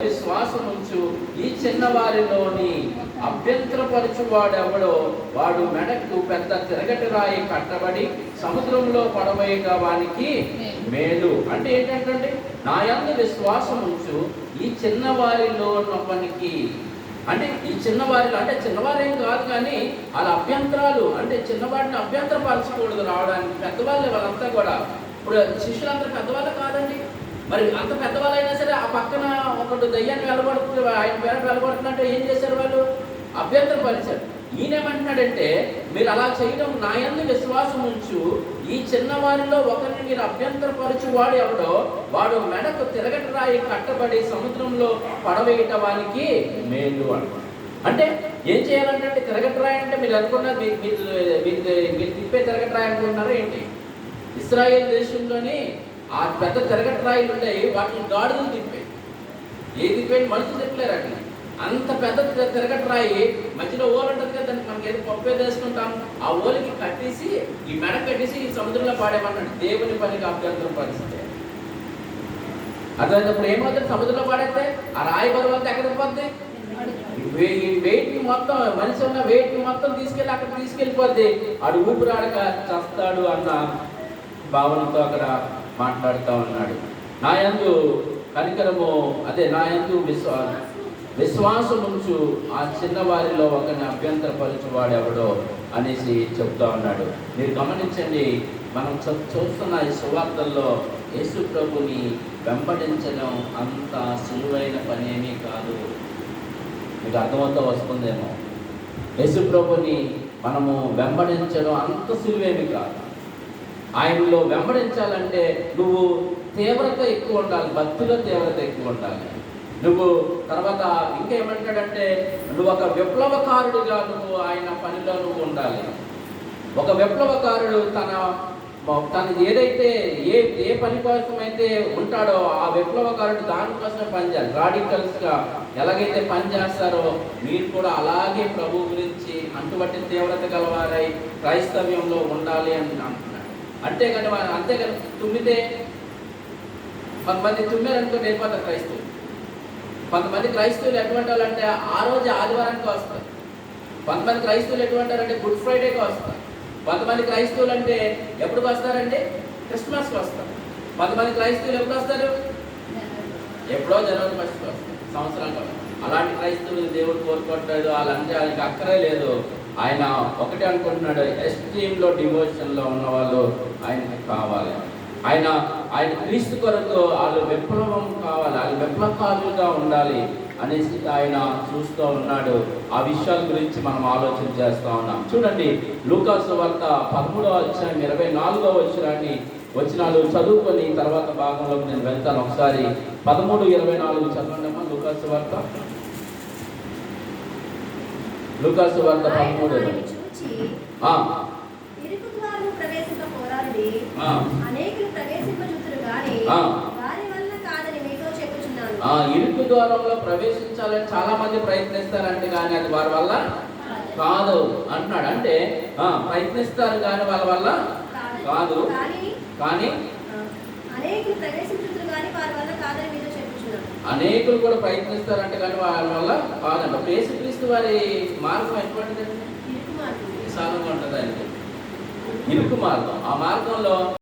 విశ్వాసముంచు ఈ చిన్నవారిలోని అభ్యంతరపరచువాడెవడో వాడు మెడకు పెద్ద తిరగటి రాయి కట్టబడి సముద్రంలో పడవేయగా వానికి మేలు. అంటే ఏంటంటే నా యందు విశ్వాసముంచు ఈ చిన్నవారిలో ఉన్నప్పటికీ, అంటే ఈ చిన్నవారిలో అంటే చిన్నవారేం కాదు, కానీ వాళ్ళ అభ్యంతరాలు అంటే చిన్నవాడిని అభ్యంతరపరచకూడదు రావడానికి. పెద్దవాళ్ళే వాళ్ళంతా కూడా. ఇప్పుడు శిష్యులంతా పెద్దవాళ్ళు కాదండి. మరి అంత పెద్దవాళ్ళైనా సరే ఆ పక్కన ఒకటి దయ్యాన్ని వెళ్ళగొడుతుంది, ఆయన పేర వెళ్ళగొడుతుందంటే ఏం చేశారు వాళ్ళు? అభ్యంతరపరిచారు. ఈయనేమంటున్నాడంటే మీరు అలా చేయడం నా యందు విశ్వాసం ఉంచు ఈ చిన్నవారిలో ఒకరిని మీరు అభ్యంతరపరచు వాడు ఎవడో వాడు మెడకు తిరగటి రాయి కట్టబడి సముద్రంలో పడవేయటం వానికి మేలు అన్నమాట. అంటే ఏం చేయాలంటే తిరగటి రాయి అంటే మీరు అనుకున్నారు, మీరు తిప్పే తిరగటి రాయి అనుకుంటున్నారా ఏంటి? ఇశ్రాయేల్ దేశంలోని ఆ పెద్ద తిరగటి రాయిలు ఉంటాయి, వాటిని గాడులు తిప్పాయి. ఏ తిప్పాయి? మనుషులు తిప్పలేరు అట్లా. అంత పెద్ద తిరగటి రాయి మధ్యలో ఓలు ఉంటుంది కదా, దానికి మనకి ఏదో పప్పు వేసుకుంటాం, ఆ ఓలికి కట్టేసి ఈ మెడ కట్టేసి ఈ సముద్రంలో పాడేమన్నాడు. దేవుని పనికి అభ్యంతరం పరిస్థితి. అదేటప్పుడు ఏమవుతుంది? సముద్రంలో పాడేస్తే ఆ రాయి బరువు అంతా ఎక్కడికి పోద్ది? ఈ వెయిట్ మొత్తం, మనిషి ఉన్న వెయిట్ మొత్తం తీసుకెళ్ళి అక్కడ తీసుకెళ్ళిపోద్ది. ఆడు ఊపిరాడక చస్తాడు అన్న భావనతో అక్కడ మాట్లాడుతూ ఉన్నాడు. నా యందు కనికరము, అదే నా యందు విశ్వాసం ఉంచు ఆ చిన్నవారిలో ఒకరిని అభ్యంతరపరచువాడు ఎవడో అనేసి చెప్తా ఉన్నాడు. మీరు గమనించండి, మనం చూస్తున్న ఈ సువార్తల్లో యేసు ప్రభుని వెంబడించడం అంత సులువైన పని ఏమీ కాదు. మీకు అర్థమవుతూ వస్తుందేమో. యేసు ప్రభుని మనము వెంబడించడం అంత సులువేమి కాదు. ఆయనలో వెంబడించాలంటే నువ్వు తీవ్రత ఎక్కువ ఉండాలి, భక్తిలో తీవ్రత ఎక్కువ ఉండాలి. నువ్వు తర్వాత ఇంకేమంటాడంటే నువ్వు ఒక విప్లవకారుడిగా నువ్వు ఆయన పనిలో నువ్వు ఉండాలి. ఒక విప్లవకారుడు తను ఏదైతే ఏ పని కోసమైతే ఉంటాడో ఆ విప్లవకారుడు దానికోసమే పనిచేయాలి. రాడికల్స్గా ఎలాగైతే పనిచేస్తారో మీరు కూడా అలాగే ప్రభు గురించి అటువంటి తీవ్రత గలవారై క్రైస్తవ్యంలో ఉండాలి అని అంటున్నాడు. అంతేకాని తుమ్మితే కొంతమంది తుమ్మారనుకో వెళ్ళిపోతారు క్రైస్తవులు. కొంతమంది క్రైస్తవులు ఎటువంటి వాళ్ళంటే ఆ రోజు ఆదివారానికి వస్తారు. కొంతమంది క్రైస్తవులు ఎటువంటి వాళ్ళంటే గుడ్ ఫ్రైడేకి వస్తారు. కొంతమంది క్రైస్తవులు అంటే ఎప్పుడు వస్తారంటే క్రిస్మస్కి వస్తారు. కొంతమంది క్రైస్తవులు ఎప్పుడు వస్తారు? ఎప్పుడో జనవరి ఫస్ట్కి వస్తారు, సంవత్సరానికి. అలాంటి క్రైస్తవులు దేవుడు కోరుకుంటాడు. వాళ్ళంటే ఆయనకి అక్కరే లేదు. ఆయన ఒకటే అనుకుంటున్నాడు, ఎక్స్ట్రీమ్లో డివోషన్లో ఉన్న వాళ్ళు ఆయనకి కావాలి. ఆయన క్రీస్తు కొరకు వాళ్ళు విప్లవం కావాలి, వాళ్ళు విప్లవకారులుగా ఉండాలి అనేసి ఆయన చూస్తూ ఉన్నాడు. ఆ విషయాల గురించి మనం ఆలోచన చేస్తూ ఉన్నాం. చూడండి, లూకాసు వార్త 13వ అధ్యాయం 24వ వచనాలు చదువుకొని తర్వాత భాగంలోకి నేను వెళ్తాను. ఒకసారి 13:24 చదవండి అమ్మా. లూకాసు వార్త 13. ఇరుకు ద్వారంలో ప్రవేశించాలని చాలా మంది ప్రయత్నిస్తారంటే కానీ అది వారి వల్ల కాదు అంటున్నాడు. అంటే ప్రయత్నిస్తారు కానీ వాళ్ళ వల్ల కాదు. కానీ అనేకులు కూడా ప్రయత్నిస్తారంటే కానీ వాళ్ళ వల్ల కాదంట. యేసుక్రీస్తు వారి మార్గం ఎటువంటిదండి? విశాలంగా ఉంటుంది. ఆయనకి ఇరుకు మార్గం. ఆ మార్గంలో